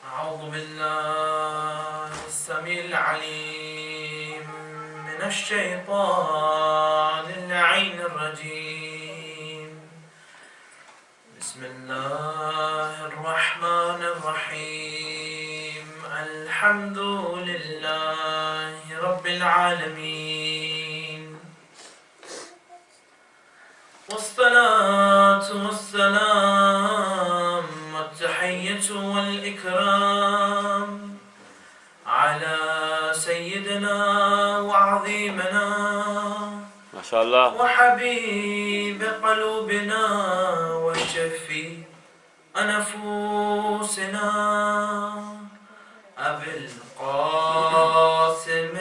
أعوذ بالله السميع العليم من الشيطان اللعين الرجيم. بسم الله الرحمن الرحيم. الحمد لله رب العالمين، والصلاة والسلام والتحية والإكرام على سيدنا وعظيمنا ما شاء الله وحبيب قلوبنا وشفي نفوسنا أبي القاسم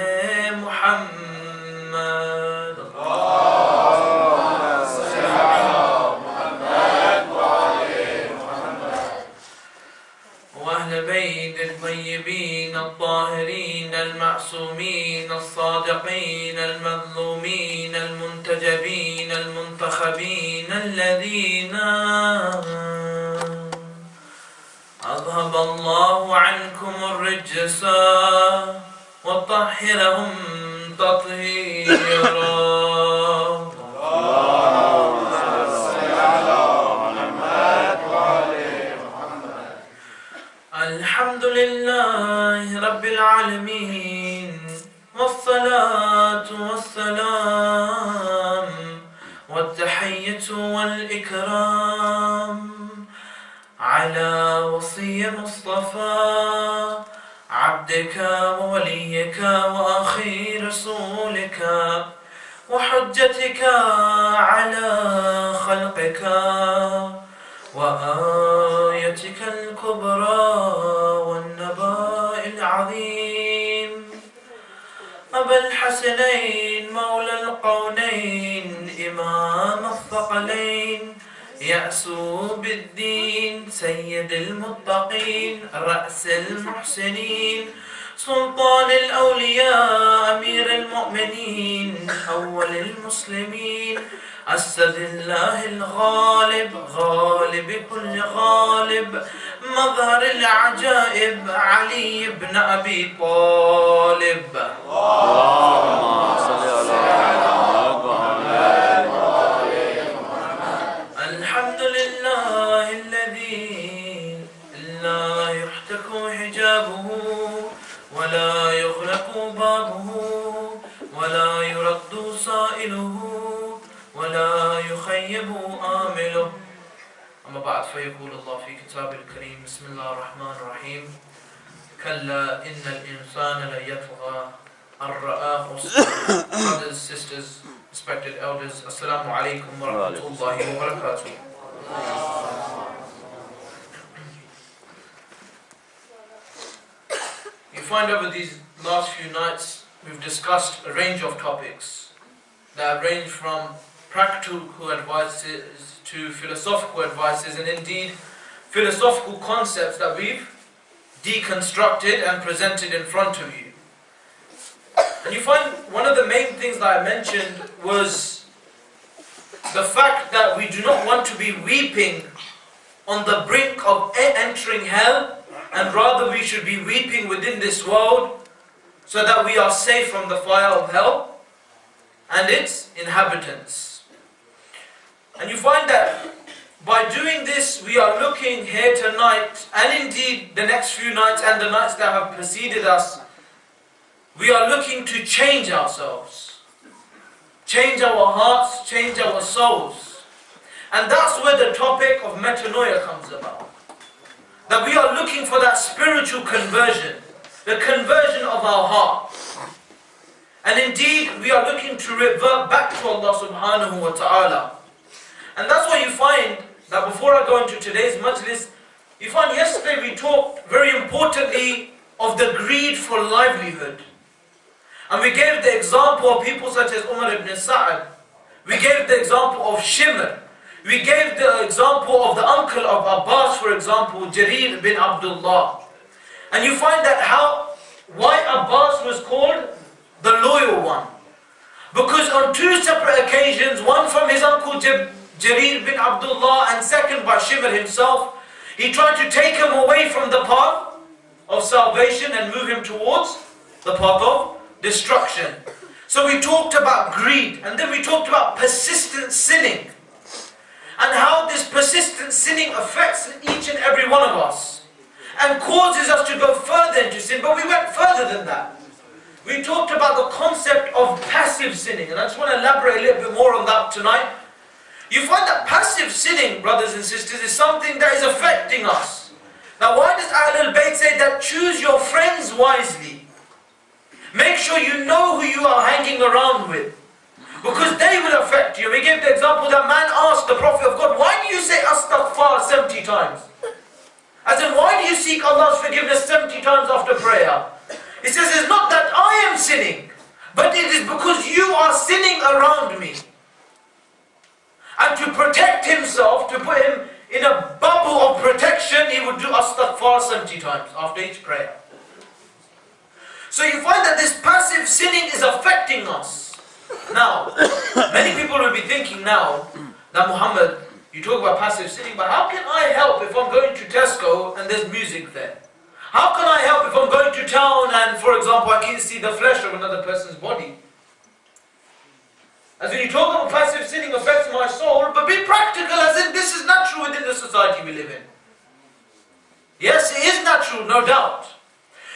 محمد وأهل بيت الطيبين الطاهرين المعصومين الصادقين المظلومين المنتجبين المنتخبين الذين أذهب الله عنكم الرجس وطهرهم تطهيرا. الحمد لله رب العالمين، والصلاة والسلام والتحية والإكرام على وصي مصطفى عبدك ووليك وأخي رسولك وحجتك على خلقك وآيتك الكبرى والنباء العظيم، أبا الحسنين مولى القونين إمام الثقلين يأسو بالدين سيد المتقين رأس المحسنين سلطان الأولياء أمير المؤمنين أول المسلمين أسد الله الغالب غالب كل غالب مظهر العجائب علي بن أبي طالب. اللهم صل على الحمد لله الذي لا يحتك حجابه ولا يغلق بابه ولا يرد سائله ولا يخيب آمله. أما بعد، فيقول الله في كتابه الكريم: بسم الله الرحمن الرحيم. كلا إن الإنسان ليطغى أن رآه استغنى. Brothers, sisters, respected elders, Assalamu alaikum wa rahmatullahi wa barakatuh. You find over these last few nights we've discussed a range of topics that range from practical advices to philosophical advices, and indeed philosophical concepts that we've deconstructed and presented in front of you. And you find one of the main things that I mentioned was the fact that we do not want to be weeping on the brink of entering hell, and rather we should be weeping within this world so that we are safe from the fire of hell and its inhabitants. And you find that by doing this we are looking here tonight, and indeed the next few nights and the nights that have preceded us, we are looking to change ourselves, change our hearts, change our souls. And that's where the topic of metanoia comes about. That we are looking for that spiritual conversion, the conversion of our heart. And indeed we are looking to revert back to Allah subhanahu wa ta'ala. And that's why you find that before I go into today's majlis, you find yesterday we talked very importantly of the greed for livelihood. And we gave the example of people such as Umar ibn Sa'ad. We gave the example of Shimr. We gave the example of the uncle of Abbas, for example, Jarir bin Abdullah. And you find that why Abbas was called the loyal one. Because on two separate occasions, one from his uncle Jarir bin Abdullah and second by Shimr himself, he tried to take him away from the path of salvation and move him towards the path of destruction. So we talked about greed, and then we talked about persistent sinning, and how this persistent sinning affects each and every one of us and causes us to go further into sin. But we went further than that. We talked about the concept of passive sinning, and I just want to elaborate a little bit more on that tonight. You find that passive sinning, brothers and sisters, is something that is affecting us. Now, why does Ahlul Bayt say that? Choose your friends wisely. Make sure you know who you are hanging around with, because they will affect you. We gave the example that man asked the Prophet of God, why do you say astaghfar 70 times? As in, why do you seek Allah's forgiveness 70 times after prayer? He says, it's not that I am sinning, but it is because you are sinning around me. And to protect himself, to put him in a bubble of protection, he would do astaghfar 70 times after each prayer. So you find that this passive sinning is affecting us. Now, many people will be thinking now that, Muhammad, you talk about passive sinning, but how can I help if I'm going to Tesco and there's music there? How can I help if I'm going to town and, for example, I can see the flesh of another person's body? As when you talk about passive sinning affects my soul, but be practical, as in this is natural within the society we live in. Yes, it is natural, no doubt.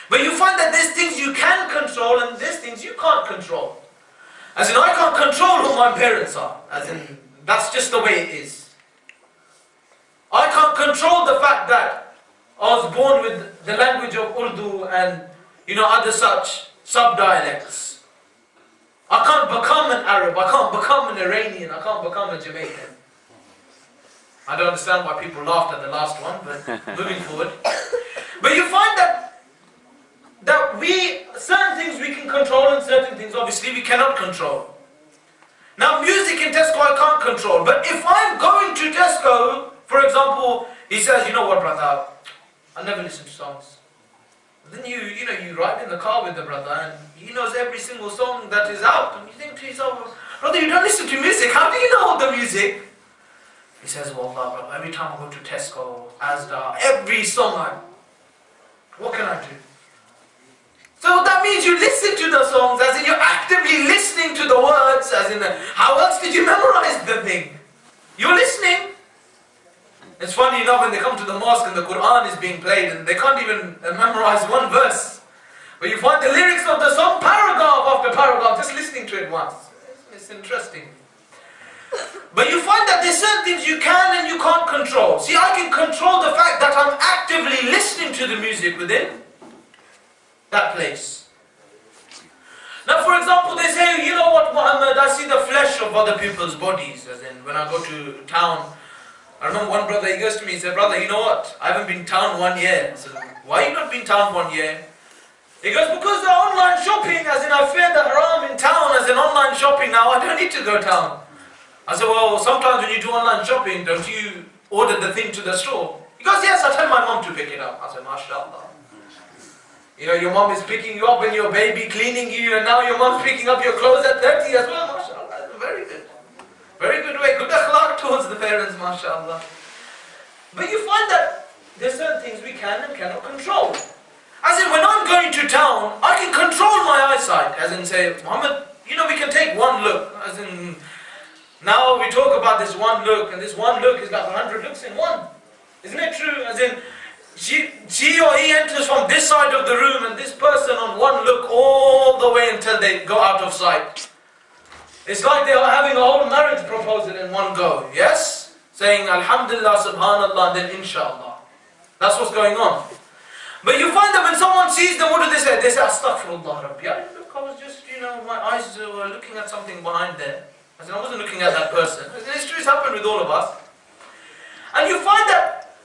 But you find that there's things you can control and there's things you can't control. As in, I can't control who my parents are. As in, that's just the way it is. I can't control the fact that I was born with the language of Urdu and, other such sub-dialects. I can't become an Arab, I can't become an Iranian, I can't become a Jamaican. I don't understand why people laughed at the last one, but moving forward. But you find that certain things we can control and certain things obviously we cannot control. Now music in Tesco I can't control, but if I'm going to Tesco, for example, he says, you know what, brother, I never listen to songs. Then you ride in the car with the brother and he knows every single song that is out, and you think to yourself, brother, you don't listen to music, how do you know all the music? He says, well, brother, every time I go to Tesco, Asda, every song, what can I do? So that means you listen to the songs, as in you're actively listening to the words, as in how else did you memorize the thing? You're listening. It's funny enough when they come to the mosque and the Quran is being played and they can't even memorize one verse. But you find the lyrics of the song paragraph after paragraph, just listening to it once. It's interesting. But you find that there's certain things you can and you can't control. See, I can control the fact that I'm actively listening to the music within that place. Now, for example, they say, you know what, Muhammad, I see the flesh of other people's bodies. As in, when I go to town, I remember one brother, he goes to me, he said, brother, you know what, I haven't been town 1 year. I said, why you not been town 1 year? He goes, because the online shopping, as in I fear the haram in town, as in online shopping now, I don't need to go town. I said, well, sometimes when you do online shopping, don't you order the thing to the store? He goes, yes, I tell my mom to pick it up. I said, mashallah. Your mom is picking you up when you're a baby, cleaning you, and now your mom's picking up your clothes at 30 as well, mashallah. Very good. Very good way, good akhlaq towards the parents, mashallah. But you find that there's certain things we can and cannot control. As in, when I'm going to town, I can control my eyesight. As in, say, Muhammad, we can take one look. As in, now we talk about this one look, and this one look is like 100 looks in one. Isn't it true? As in, she or he enters from this side of the room, and this person on one look all the way until they go out of sight. It's like they are having a whole marriage proposal in one go, yes? Saying Alhamdulillah, Subhanallah, and then Inshallah. That's what's going on. But you find that when someone sees them, what do they say? They say, Astaghfirullah Rabbi. Look, I was just, my eyes were looking at something behind there. I wasn't looking at that person. It's true, it's happened with all of us. And you find that,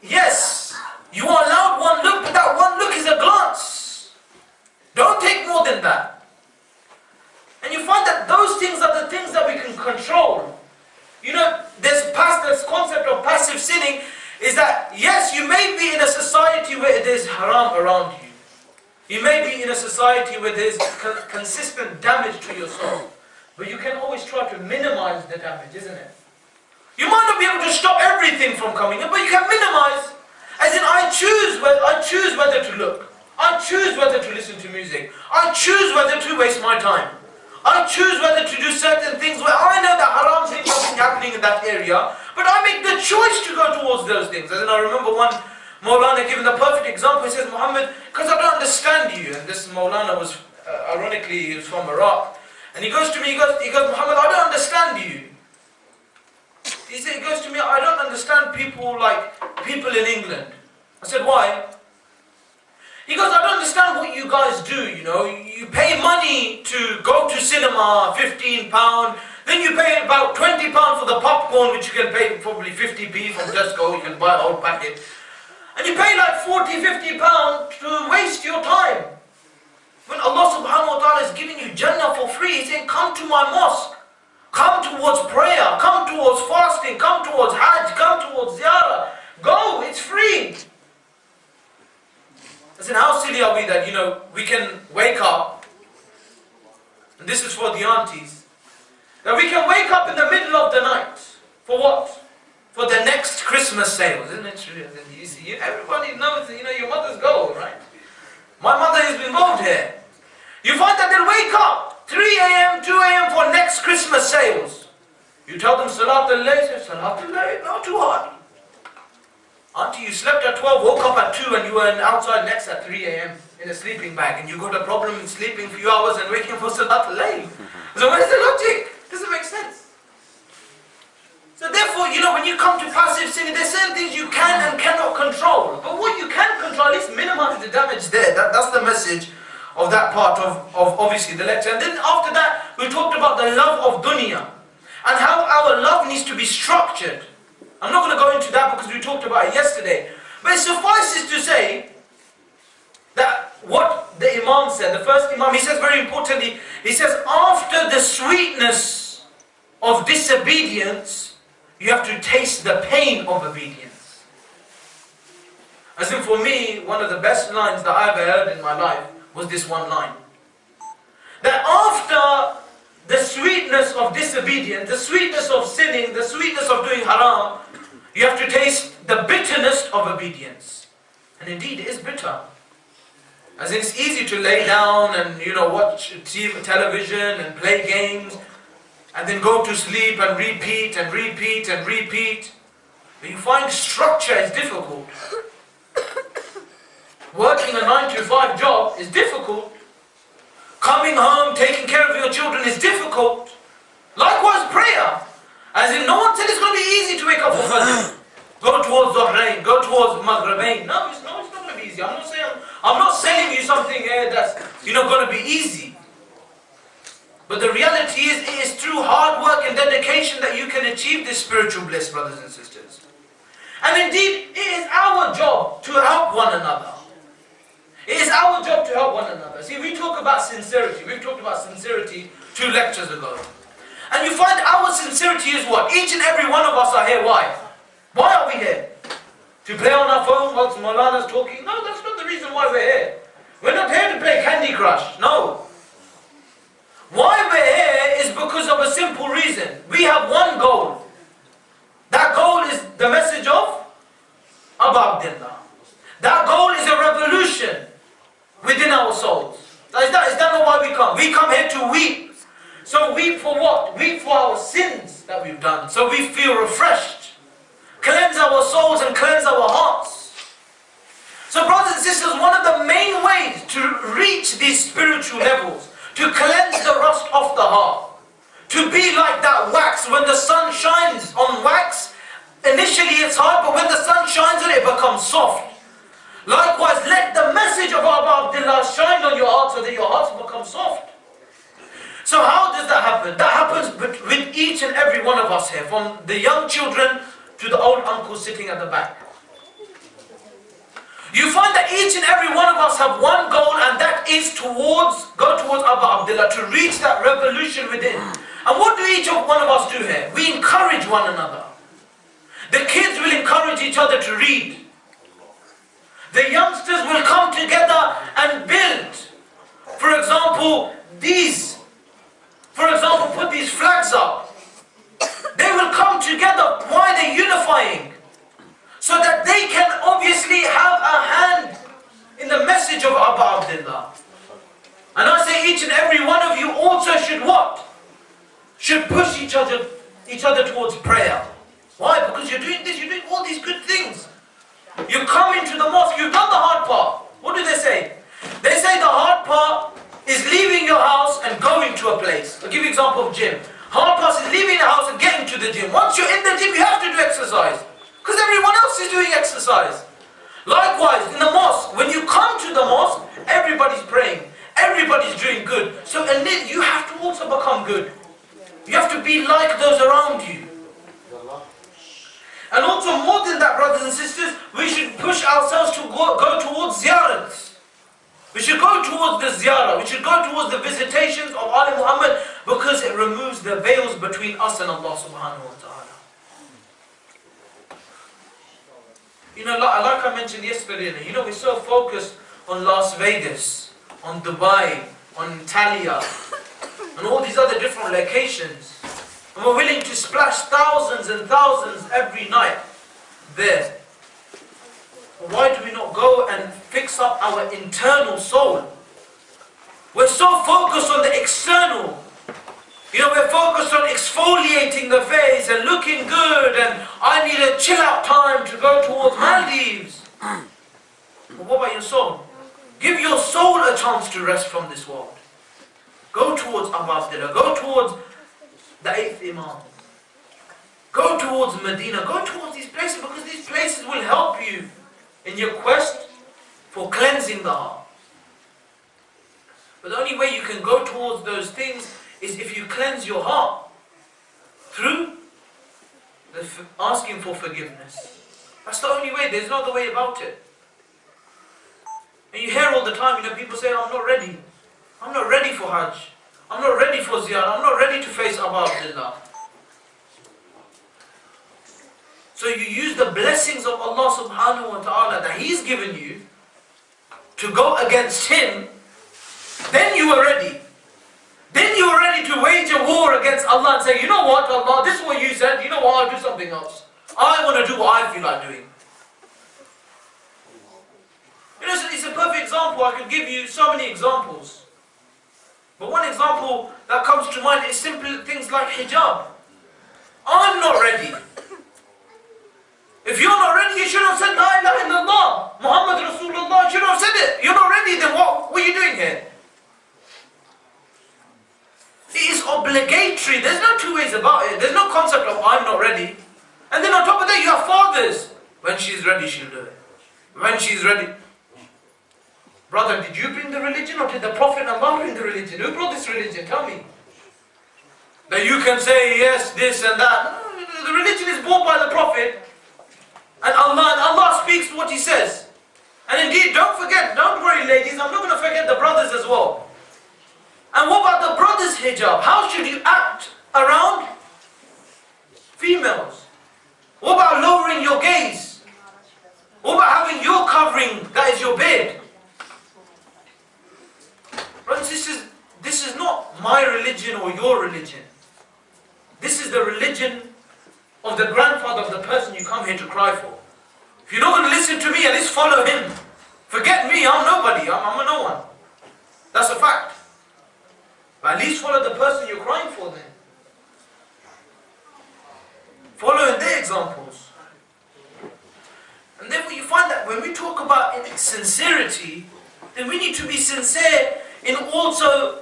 yes, you are allowed one look, but that one look is a glance. Don't take more than that. And you find that those things are the things that we can control. This concept of passive sinning is that, yes, you may be in a society where there's haram around you. You may be in a society where there's consistent damage to your soul. But you can always try to minimize the damage, isn't it? You might not be able to stop everything from coming in, but you can minimize. As in, I choose choose whether to look. I choose whether to listen to music. I choose whether to waste my time. I choose whether to do certain things where I know that haram things are happening in that area, but I make the choice to go towards those things. And I remember one Maulana giving the perfect example. He says, Muhammad, because I don't understand you. And this Maulana was, ironically, he was from Iraq. And he goes to me, he goes, Muhammad, I don't understand you. He goes to me, I don't understand people like people in England. I said, why? He goes, I don't understand what you guys do, you know. You pay money to go to cinema, £15. Then you pay about £20 for the popcorn, which you can pay probably 50p from Tesco. You can buy a whole packet. And you pay like £40–50 to waste your time. When Allah subhanahu wa ta'ala is giving you Jannah for free, He's saying, come to my mosque. Come towards prayer. Come towards fasting. Come towards Hajj. Come towards Ziyarah. Go, it's free. I said, how silly are we that, you know, we can wake up, and this is for the aunties, that we can wake up in the middle of the night, for what? For the next Christmas sales, isn't it true? You see, everybody knows, you know, your mother's goal, right? My mother is involved here. You find that they'll wake up, 3 a.m., 2 a.m. for next Christmas sales. You tell them, Salat al-Layl, Salat al-Layl, not too hard. Auntie, you slept at 12, woke up at 2 and you were outside next at 3 a.m. in a sleeping bag, and you got a problem in sleeping a few hours and waking for Salat al-Layl. So where's the logic? Doesn't make sense. So therefore, you know, when you come to passive sinning, there's certain things you can and cannot control. But what you can control, at least minimize the damage there. That's the message of that part of obviously the lecture. And then after that, we talked about the love of dunya and how our love needs to be structured. I'm not going to go into that because we talked about it yesterday. But it suffices to say that what the Imam said, the first Imam, he says very importantly, he says, after the sweetness of disobedience, you have to taste the pain of obedience. As in for me, one of the best lines that I ever heard in my life was this one line. That after the sweetness of disobedience, the sweetness of sinning, the sweetness of doing haram, you have to taste the bitterness of obedience. And indeed it is bitter. As in it's easy to lay down and, you know, watch television and play games and then go to sleep and repeat and repeat and repeat. But you find structure is difficult. Working a 9-to-5 job is difficult. Coming home, taking care of your children is difficult. Likewise prayer. As in no one said it's going to be easy to wake up for Fajr. Go towards Zuhrain, go towards Maghribain. No, it's not going to be easy. I'm not selling you something here that's, you know, going to be easy. But the reality is, it is through hard work and dedication that you can achieve this spiritual bliss, brothers and sisters. And indeed, it is our job to help one another. It is our job to help one another. See, we talk about sincerity. We've talked about sincerity 2 lectures ago. And you find our sincerity is what? Each and every one of us are here. Why? Why are we here? To play on our phone whilst Maulana's talking? No, that's not the reason why we're here. We're not here to play Candy Crush. No. Why we're here is because of a simple reason. We have one goal. That goal is the message of Abu Abdullah. That goal is a revolution within our souls. Is that not why we come? We come here to weep. So weep for what? Weep for our sins that we've done. So we feel refreshed. Cleanse our souls and cleanse our hearts. So brothers and sisters, one of the main ways to reach these spiritual levels, to cleanse the rust off the heart, to be like that wax. When the sun shines on wax, initially it's hard, but when the sun shines on it, it becomes soft. Likewise, let the message of Abu Abdullah shine on your heart so that your hearts become soft. So how does that happen? That happens with each and every one of us here, from the young children to the old uncles sitting at the back. You find that each and every one of us have one goal, and that is go towards Abu Abdullah, to reach that revolution within. And what do each one of us do here? We encourage one another. The kids will encourage each other to read. The youngsters will come together and build. For example, put these flags up. They will come together. Why? They're unifying. So that they can obviously have a hand each other towards prayer. Why? Because you're doing this, you're doing all these good things. You come into the mosque, you've done the hard part. What do they say? They say the hard part is leaving your house and going to a place. I'll give you an example of gym. Hard part is leaving the house and getting to the gym. Once you're in the gym, you have to do exercise. Because everyone else is doing exercise. Likewise, in the mosque, when you come to the mosque, everybody's praying. Everybody's doing good. So you have to also become good. You have to be like those around you. And also more than that, brothers and sisters, we should push ourselves to go towards ziyarat. We should go towards the ziyarah. We should go towards the visitations of Ali Muhammad because it removes the veils between us and Allah subhanahu wa ta'ala. You know, like I mentioned yesterday, you know, we're so focused on Las Vegas, on Dubai, on Italia, and all these other different locations. And we're willing to splash thousands and thousands every night there. Why do we not go and fix up our internal soul? We're so focused on the external. You know, we're focused on exfoliating the face and looking good, and I need a chill out time to go towards Maldives. But what about your soul? Give your soul a chance to rest from this world. Go towards Abu Abdullah, go towards the 8th Imam. Go towards Medina, go towards these places, because these places will help you in your quest for cleansing the heart. But the only way you can go towards those things is if you cleanse your heart through asking for forgiveness. That's the only way, there's no other way about it. And you hear all the time, you know, people say, I'm not ready. I'm not ready for Hajj. I'm not ready for Ziyarah. I'm not ready to face Abu Abdullah. So you use the blessings of Allah subhanahu wa ta'ala that He's given you to go against Him, then you are ready. Then you are ready to wage a war against Allah and say, you know what, Allah, this is what you said, you know what, I'll do something else. I want to do what I feel like doing. You know, it's a perfect example. I could give you so many examples. But one example that comes to mind is simple things like hijab. I'm not ready. If you're not ready, you should have said La ilaha illallah, Muhammad Rasulullah. You should have said it. You're not ready, then what are you doing here? It is obligatory. There's no two ways about it. There's no concept of I'm not ready. And then on top of that, you have fathers. When she's ready, she'll do it. When she's ready. Brother, did you bring the religion or did the Prophet and Allah bring the religion? Who brought this religion? Tell me. That you can say yes, this and that. No, the religion is brought by the Prophet. And Allah speaks what He says. And indeed, don't forget, don't worry ladies, I'm not going to forget the brothers as well. And what about the brothers' hijab? How should you act around females? What about lowering your gaze? What about having your covering that is your beard? Brothers and sisters, this is not my religion or your religion. This is the religion of the grandfather of the person you come here to cry for. If you're not going to listen to me, at least follow him. Forget me, I'm nobody, I'm a no one. That's a fact. But at least follow the person you're crying for then. Follow in their examples. And therefore you find that when we talk about sincerity, then we need to be sincere in also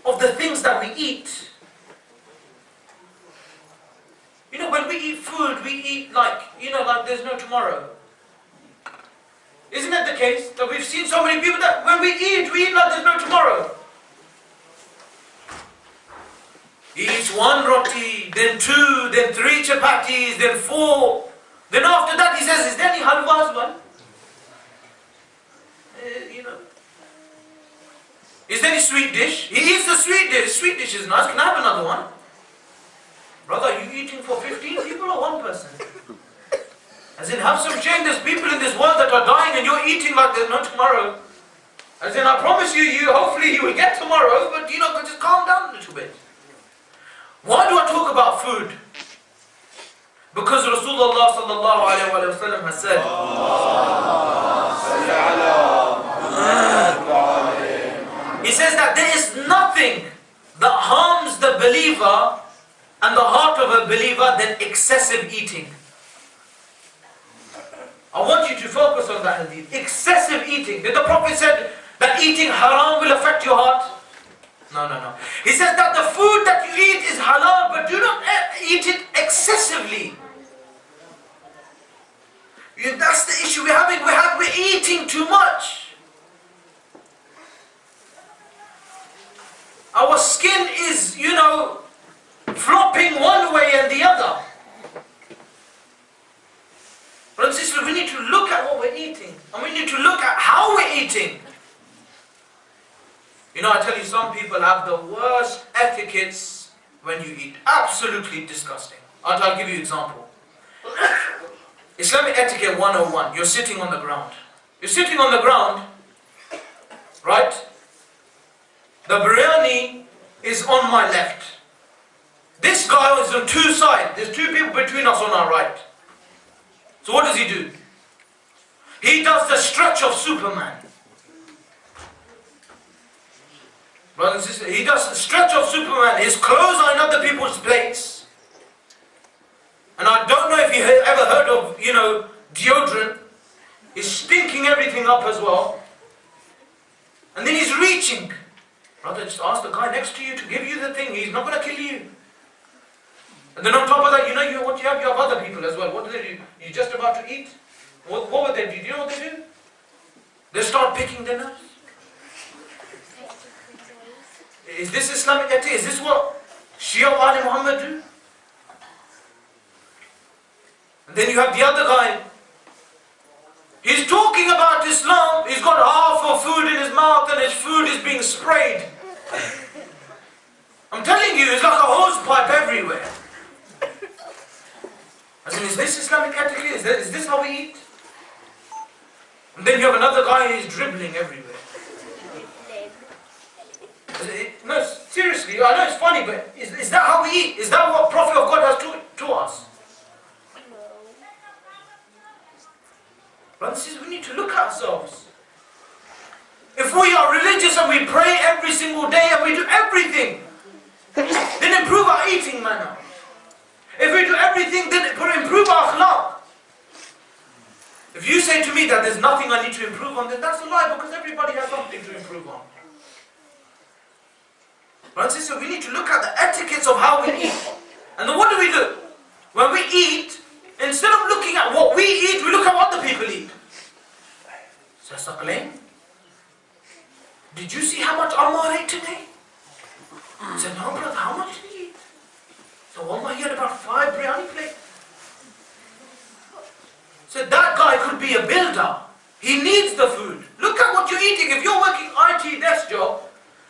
of the things that we eat. You know, when we eat food, we eat like, you know, like there's no tomorrow. Isn't that the case? That we've seen so many people that when we eat like there's no tomorrow. He eats one roti, then two, then three chapatis, then four. Then after that he says, is there any halwa as well? You know. Is there any sweet dish? He eats the sweet dish. Sweet dish is nice. Can I have another one? Brother, are you eating for 15 people or one person? As in, have some shame. There's people in this world that are dying and you're eating like there's no tomorrow. As in, I promise you, hopefully you will get tomorrow, but you know, just calm down a little bit. Why do I talk about food? Because Rasulullah sallallahu alayhi wa sallam has said, he says that there is nothing that harms the believer and the heart of a believer than excessive eating. I want you to focus on that hadith. Excessive eating. Did the Prophet said that eating haram will affect your heart? No. He says that the food that you eat is halal, but do not eat it excessively. That's the issue we're having. We're eating too much. Our skin is, flopping one way and the other. Brothers and sisters, we need to look at what we're eating. And we need to look at how we're eating. I tell you, some people have the worst etiquettes when you eat. Absolutely disgusting. I'll give you an example. Islamic etiquette 101. You're sitting on the ground. You're sitting on the ground, right? The biryani is on my left. This guy is on two sides. There's two people between us on our right. So what does he do? He does the stretch of Superman. Brothers and sisters, he does the stretch of Superman. His clothes are in other people's plates. And I don't know if you ever heard of, deodorant. He's stinking everything up as well. And then he's reaching. Brother, just ask the guy next to you to give you the thing. He's not going to kill you. And then on top of that, what you have other people as well. What do they do? You're just about to eat. What would they do? Do you know what they do? They start picking their nose. Is this Islamic etiquette? Is this what Shia Ali Muhammad do? And then you have the other guy. He's talking about Islam. He's got half of food in his mouth and his food is being sprayed. I'm telling you, it's like a hose pipe everywhere. I said, is this Islamic etiquette? Is this how we eat? And then you have another guy who's dribbling everywhere. No, seriously, I know it's funny, but is that how we eat? Is that what Prophet of God has taught us? Brothers and sisters, we need to look at ourselves. If we are religious and we pray every single day and we do everything, then improve our eating manner. If we do everything, then improve our akhlaq. If you say to me that there's nothing I need to improve on, then that's a lie, because everybody has something to improve on. Brothers and sisters, we need to look at the etiquettes of how we eat. And then what do? When we eat, instead of looking at what we eat, we look at what other people eat. So Saqlain, did you see how much Ammar ate today? I said, no brother, how much did he eat? So Wallah, he had about 5 biryani plates. So that guy could be a builder. He needs the food. Look at what you're eating. If you're working IT desk job,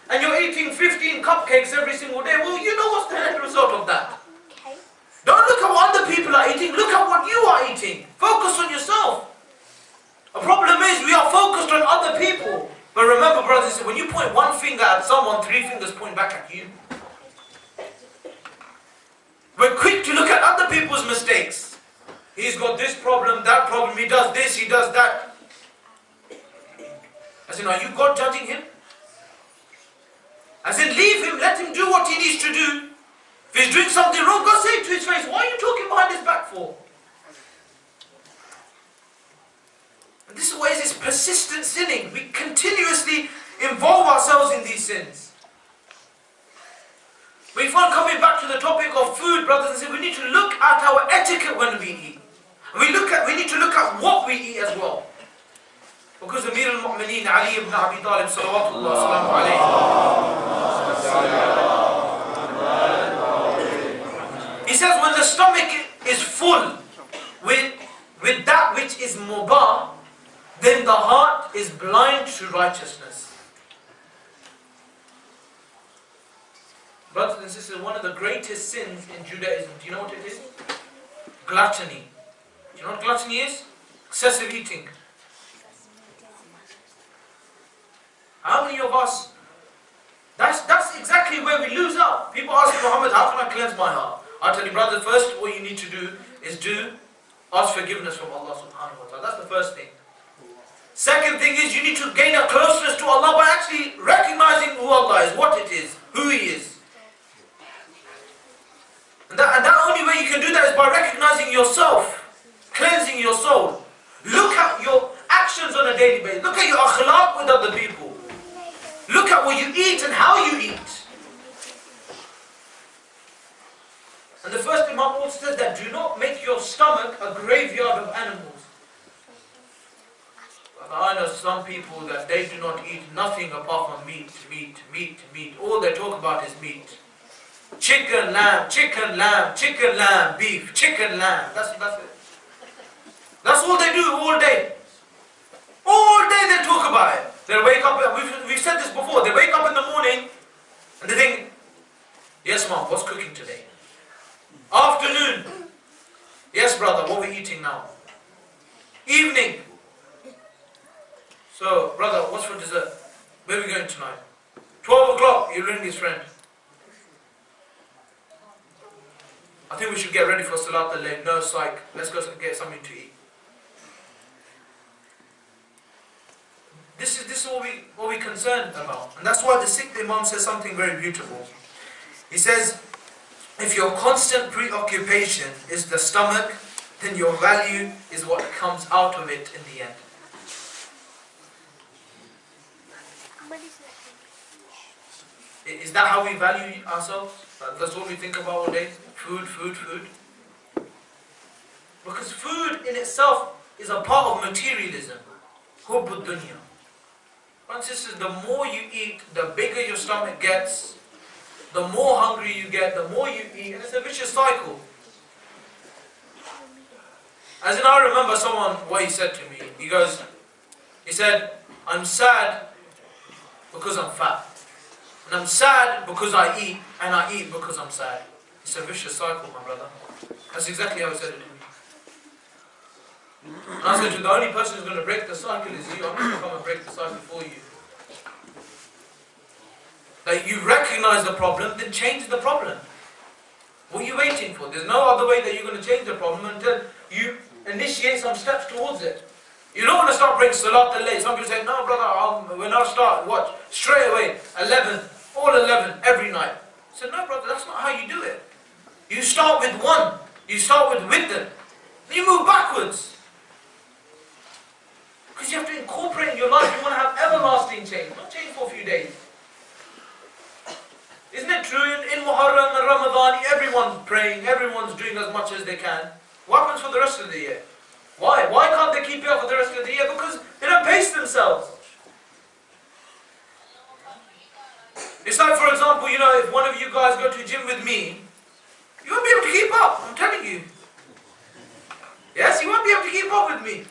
and you're eating 15 cupcakes every single day, well, you know what's the end result of that. Okay. Don't look at what other people are eating, look at what you are eating. Focus on yourself. The problem is we are focused on other people. But remember, brothers, when you point one finger at someone, 3 fingers point back at you. We're quick to look at other people's mistakes. He's got this problem, that problem, he does this, he does that. I said, are you God judging him? I said, leave him, let him do what he needs to do. If he's doing something wrong, go say it to his face. Why are you talking behind his back for? And this is why it's persistent sinning. We continuously involve ourselves in these sins. We find, coming back to the topic of food, brothers and sisters, we need to look at our etiquette when we eat. And we need to look at what we eat as well. Because Amir al-Mu'mineen Ali ibn Abi Talib salawatullah salamu alayhi, he says, when the stomach is full with that which is mubah, then the heart is blind to righteousness. Brothers and sisters, one of the greatest sins in Judaism, do you know what it is? Gluttony. Do you know what gluttony is? Excessive eating. How many of us, that's exactly where we lose out. People ask Muhammad, how can I cleanse my heart? I tell you, brother, first what you need to do is ask forgiveness from Allah subhanahu wa ta'ala. That's the first thing. Second thing is, you need to gain a closeness to Allah by actually recognizing who Allah is, what it is, who He is. recognizing yourself, cleansing your soul. Look at your actions on a daily basis. Look at your akhlaq with other people. Look at what you eat and how you eat. And the first Imam also says that do not make your stomach a graveyard of animals. I know some people that they do not eat nothing apart from meat. All they talk about is meat. Chicken, lamb, beef, chicken, lamb. That's it. That's all they do all day. All day they talk about it. They'll wake up, we've said this before, they wake up in the morning and they think, yes mom, what's cooking today? Afternoon, yes brother, what are we eating now? Evening, so brother, what's for dessert? Where are we going tonight? 12 o'clock, you ring his friend. I think we should get ready for Salat al-Layl. No psych, let's go get something to eat. This is what we're concerned about. And that's why the sixth Imam says something very beautiful. He says, if your constant preoccupation is the stomach, then your value is what comes out of it in the end. Is that how we value ourselves? That's what we think about all day? Food. Because food in itself is a part of materialism. Hubbud dunya. And sisters, the more you eat, the bigger your stomach gets, the more hungry you get, the more you eat, and it's a vicious cycle. As in, I remember someone, what he said to me, he said, I'm sad because I'm fat. And I'm sad because I eat, and I eat because I'm sad. It's a vicious cycle, my brother. That's exactly how he said it to me. And I said to him, the only person who's going to break the cycle is you. I'm going to come and break the cycle for you. Like, you recognize the problem, then change the problem. What are you waiting for? There's no other way that you're going to change the problem until you initiate some steps towards it. You don't want to start praying Salat al-Layl. Some people say, no brother, we're not starting. Watch, straight away, 11, all 11, every night. I said, no brother, that's not how you do it. You start with one. You start with witr. Then you move backwards. Because you have to incorporate in your life. You want to have everlasting change. Not change for a few days. Isn't it true? In Muharram and Ramadan, everyone's praying, everyone's doing as much as they can. What happens for the rest of the year? Why? Why can't they keep it up for the rest of the year? Because they don't pace themselves. It's like, for example, if one of you guys go to gym with me, you won't be able to keep up, I'm telling you. Yes, you won't be able to keep up with me.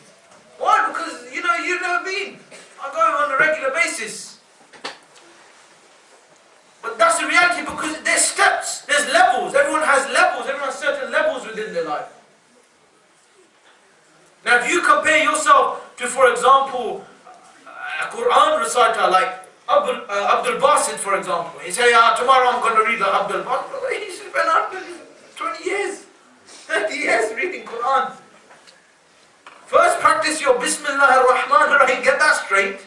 Why? Because, you've never been. I go on a regular basis. But that's the reality, because there's steps, there's levels. Everyone has levels, everyone has certain levels within their life. Now, if you compare yourself to, for example, a Quran reciter like Abdul Basit, for example. He say, tomorrow I'm going to read the Abdul Basit. He spent 20 years, 30 years reading Quran. First, practice your Bismillah ar-Rahman ar-Rahim. Get that straight.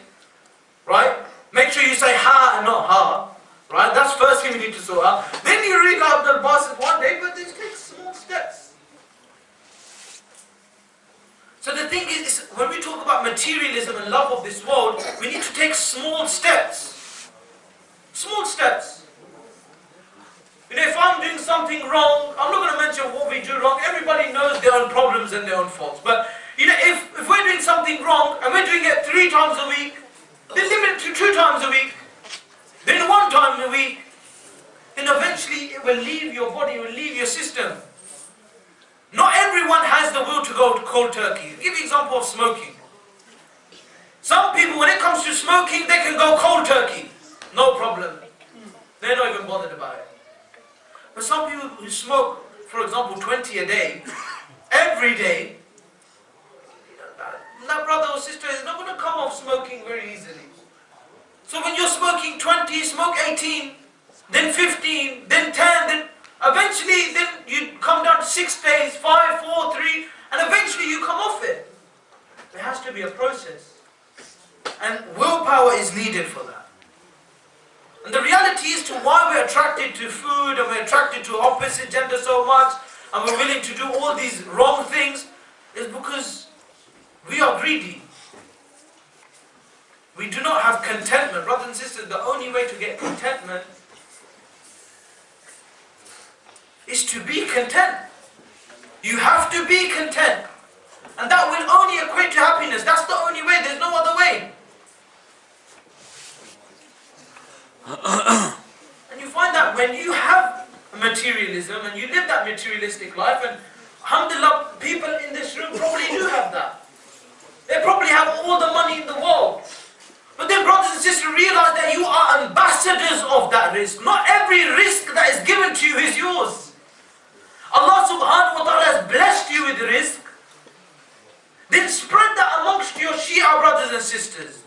Right? Make sure you say ha and not ha. Right? That's first thing we need to sort out. Then you read Abdul Basit one day, but it takes small steps. So the thing is, when we talk about materialism and love of this world, we need to take small steps. Small steps. If I'm doing something wrong, I'm not going to mention what we do wrong. Everybody knows their own problems and their own faults. But if we're doing something wrong and we're doing it 3 times a week, then limit it to 2 times a week, then 1 time a week, then eventually it will leave your body, it will leave your system. Not everyone has the will to go cold turkey. I'll give you an example of smoking. Some people, when it comes to smoking, they can go cold turkey. No problem. They're not even bothered about it. But some people who smoke, for example, 20 a day, every day, that brother or sister is not going to come off smoking very easily. So when you're smoking 20, smoke 18, then 15, then 10, then eventually then you come down to 6 days, 5, 4, 3, and eventually you come off it. There has to be a process. And willpower is needed for that. And the reality is to why we're attracted to food and we're attracted to opposite gender so much, and we're willing to do all these wrong things, is because we are greedy. We do not have contentment. Brothers and sisters, the only way to get contentment is to be content. You have to be content. And that will only equate to happiness. That's the only way. There's no other way. And you find that when you have materialism and you live that materialistic life, and alhamdulillah, people in this room probably do have that. They probably have all the money in the world. But then, brothers and sisters, realize that you are ambassadors of that risk. Not every risk that is given to you is yours. Allah subhanahu wa ta'ala has blessed you with risk. Then spread that amongst your Shia brothers and sisters.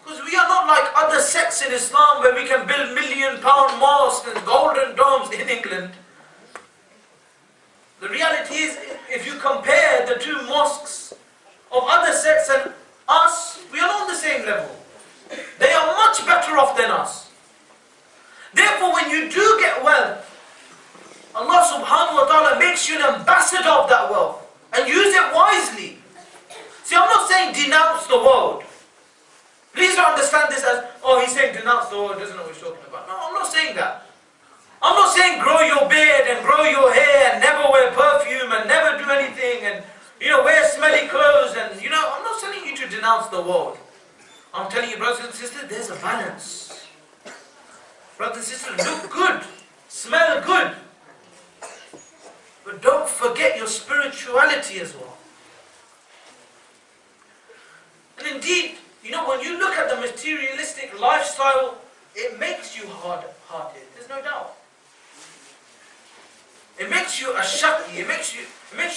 Because we are not like other sects in Islam where we can build million-pound mosques and golden domes in England. The reality is, if you compare the two mosques of other sects and us, we are not on the same level. They are much better off than us. Therefore, when you do get wealth, Allah subhanahu wa ta'ala makes you an ambassador of that wealth. And use it wisely. See, I'm not saying denounce the world. Please don't understand this as, oh, he's saying denounce the world, doesn't know what he's talking about. No, I'm not saying that. I'm not saying grow your beard and grow your hair and never wear perfume and never do anything and, wear smelly clothes and, I'm not telling you to denounce the world. I'm telling you, brothers and sisters, there's a balance. Brothers and sisters, look good, smell good. But don't forget your spirituality as well. And indeed, when you look at the materialistic lifestyle, it makes you hard-hearted, there's no doubt. It makes you a shaki, it makes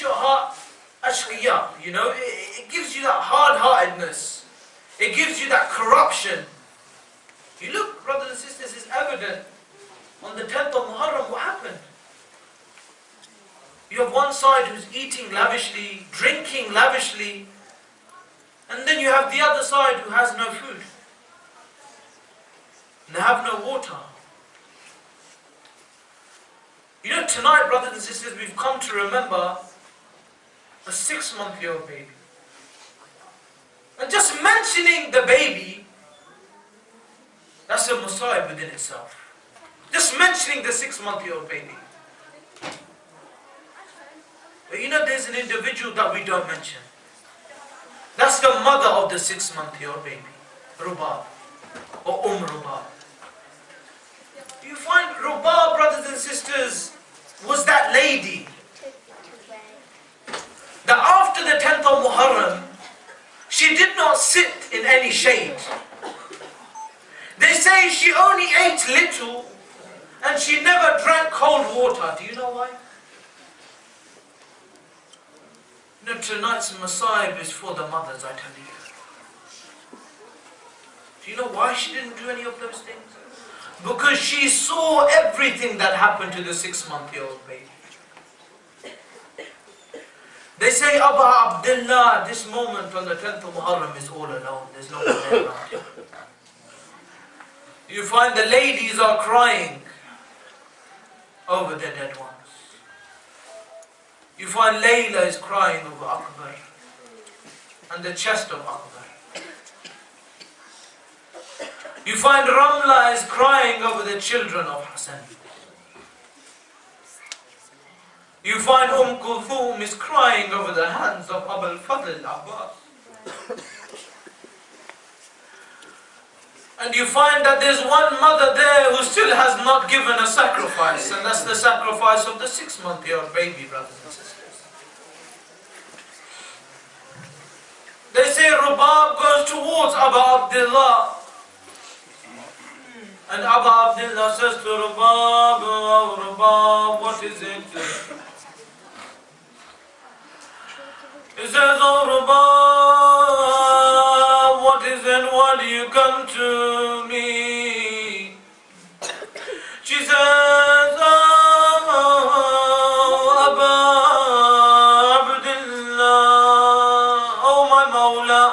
your heart ashqiya, it gives you that hard-heartedness. It gives you that corruption. You look, brothers and sisters, it's evident on the 10th of Muharram what happened. You have one side who's eating lavishly, drinking lavishly, and then you have the other side who has no food. And they have no water. Tonight, brothers and sisters, we've come to remember a 6-month-old baby. And just mentioning the baby, that's a masayib within itself. Just mentioning the 6-month-old baby. But there's an individual that we don't mention. That's the mother of the 6-month-old baby, Rubab, or Rubab. You find Rubab, brothers and sisters, was that lady that after the 10th of Muharram, she did not sit in any shade. They say she only ate little and she never drank cold water. Do you know why? Tonight's masayib is for the mothers, I tell you. Do you know why she didn't do any of those things? Because she saw everything that happened to the 6-month-old baby. They say, Abba Abdullah, this moment on the 10th of Muharram is all alone. There's no one there around you. You find the ladies are crying over their dead ones. You find Layla is crying over Akbar and the chest of Akbar. You find Ramla is crying over the children of Hassan. You find Kulthum is crying over the hands of Abul Fadl Abbas. And you find that there's one mother there who still has not given a sacrifice, and that's the sacrifice of the 6-month-old baby, brothers and sisters. They say Rubab goes towards Abu Abdullah. And Abu Abdullah says to Rubab, "Oh Rubab, what is it?" He says, "Oh Rubab, what is it? Why do you come to me?" She says, "Oh Abu Abdullah, oh my Mawla,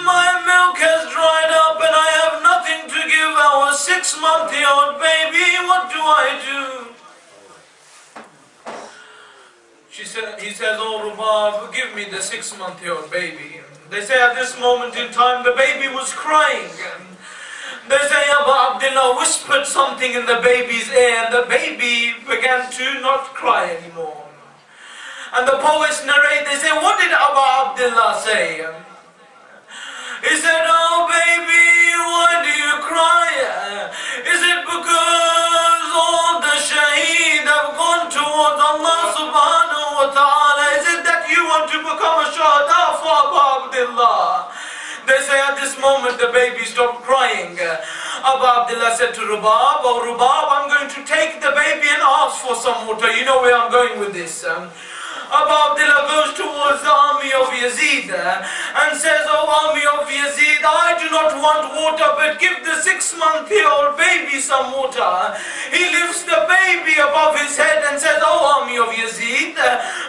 my milk has dried up and I have nothing to give our 6 6-month-old baby, what do I do? He says, oh Rubab, give me the 6-month-old baby. They say at this moment in time the baby was crying. They say Abu Abdullah whispered something in the baby's ear and the baby began to not cry anymore. And the poets narrate, they say, what did Abu Abdullah say? He said, oh baby, why do you cry? Is it because all the shaheed have gone towards Allah subhanahu wa ta'ala? Is it that you want to become a shahada for Abu Abdullah? They say at this moment the baby stopped crying. Abu Abdullah said to Rubab, oh Rubab, I'm going to take the baby and ask for some water. You know where I'm going with this. Abu Abdullah goes towards the army of Yazid and says, oh army of Yazid, I do not want water, but give the 6-month-old baby some water. He lifts the baby above his head and says, oh army of Yazid,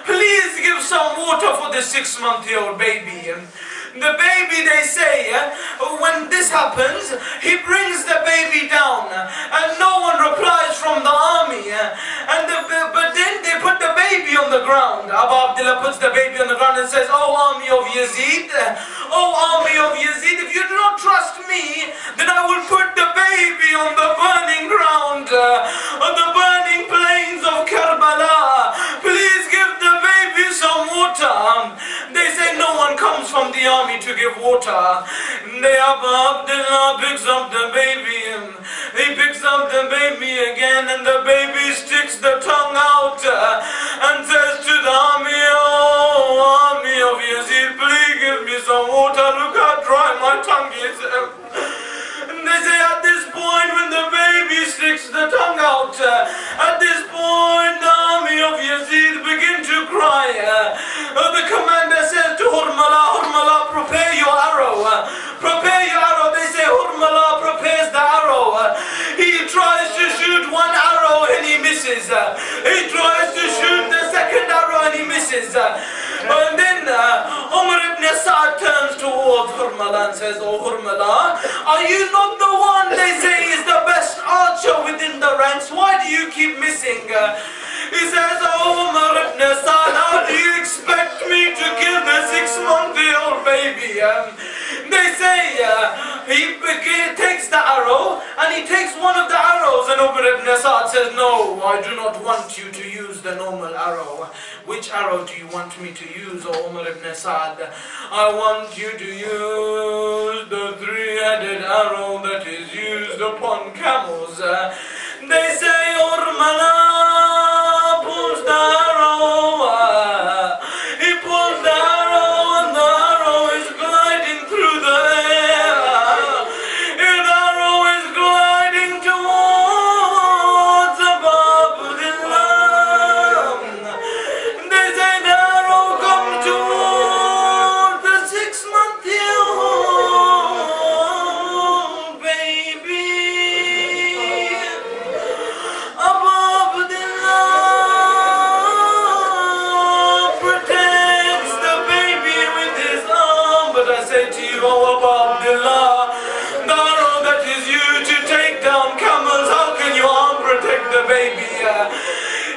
please give some water for the 6-month-old baby. The baby, they say, when this happens, he brings the baby down and no one replies from the army. But then they put the baby on the ground. Abu Abdullah puts the baby on the ground and says, oh army of Yazid, if you do not trust me, then I will put the baby on the burning ground, on the burning plains of Karbala. Please give the baby some water. They say no one comes from the army to give water. Abu Abdullah picks up the baby. He picks up the baby again and the baby sticks the tongue out and says to the army, oh army of Yazid, please give me some water. Look how dry my tongue is. And they say at this point when the baby sticks the tongue out, at this point the army of Yazid begin to cry. The commander says to Hurmala, prepare your arrow. Prepare your arrow. They say Hurmala prepares the arrow. He tries to shoot one arrow and he misses. He tries to shoot the second arrow and he misses. And then Umar ibn Sa'd turns towards Hurmala and says, oh Hurmala, are you not the one they say is the best archer within the ranks? Why do you keep missing? He says, oh Umar ibn Sa'd, how do you expect me to kill the 6-month-old baby? They say he takes the arrow and he takes one of the arrows and Umar ibn Sa'd says, no, I do not want you to use the normal arrow. Which arrow do you want me to use, O Umar ibn Sa'd? I want you to use the 3-headed arrow that is used upon camels. They say Urmala pulls the arrow. He pulls the arrow and the arrow is gliding through the air. The arrow is gliding towards Abu Abdullah. They say the arrow comes towards the 6-month-old baby. Abu Abdullah protects the baby with his arm. But I say to you, oh Abu Abdullah, the arrow that is used to take down camels, how can your arm protect the baby?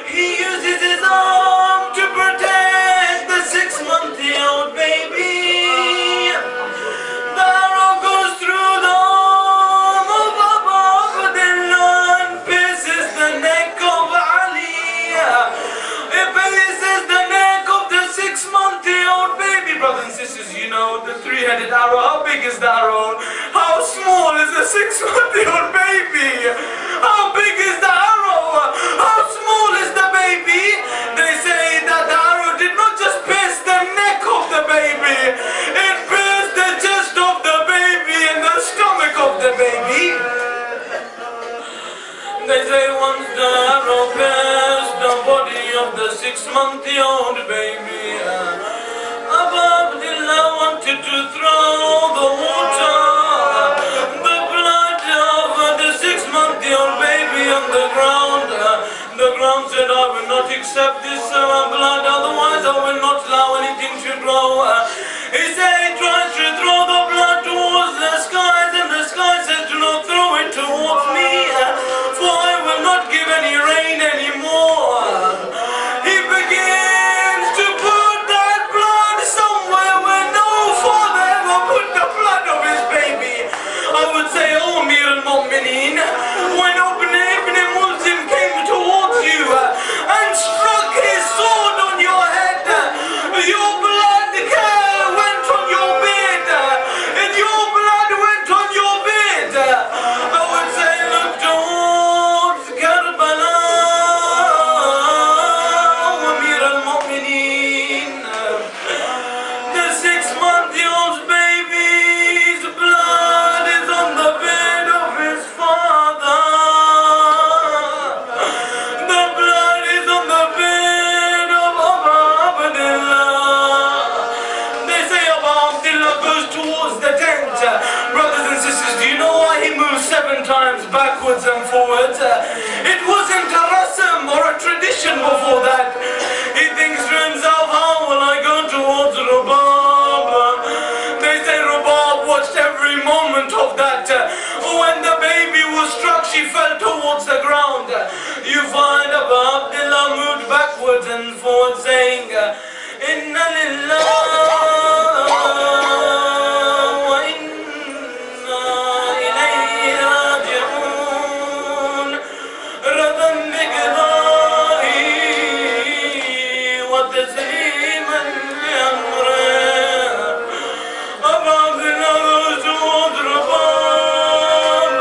He uses his arm to protect the 6-month-old baby. The arrow goes through the arm of Abu Abdullah and pierces the neck of Ali. It pierces the neck of the 6-month-old baby. Brothers and sisters, you know the 3-headed arrow. How big is the arrow? How small is the 6-month-old baby? How big is the arrow? How small is the baby? They say that the arrow did not just pierce the neck of the baby, it pierced the chest of the baby and the stomach of the baby. They say once the arrow pierced the body of the 6-month-old baby, Abu Abdullah wanted to throw the water, the blood of the 6-month-old baby on the ground. The ground said, I will not accept this blood, otherwise I will not allow anything to grow. He said he tries to throw the blood towards the skies and the sky says, do not throw it towards me. backwards and forwards. It wasn't a rasm or a tradition before that. He thinks to himself, how will I go towards Rubab? They say Rubab watched every moment of that. When the baby was struck, she fell towards the ground. You find Abu Abdullah moved backwards and forwards saying, Inna lillah wa inna ilayhi raji'un. Radan biqda'i wa tasliman li amrih. Abu Abdullah goes towards Rubab.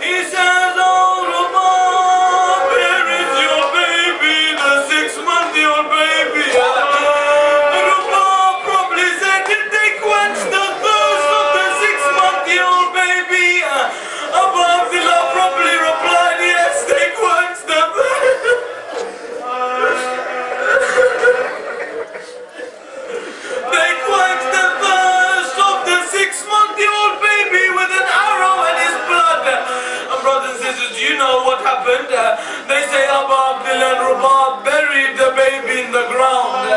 He says, oh Rubab, here is your baby, the 6-month-old baby. Rubab probably said, did they quench the thirst of the 6-month-old baby? Abu Abdullah probably replied, yes, they quenched the thirst. They quenched the thirst of the 6-month-old baby with an arrow in his blood. And brothers and sisters, do you know what happened? They say Abu Abdullah and Rubab buried the baby in the ground.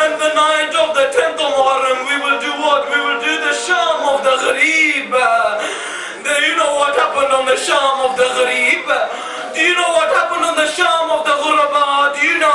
And the night of the 10th of Muharram, we will do what? We will do the Sham of the Gharib. Do you know what happened on the Sham of the Gharib? Do you know what happened on the Sham of the Ghuraba? Do you know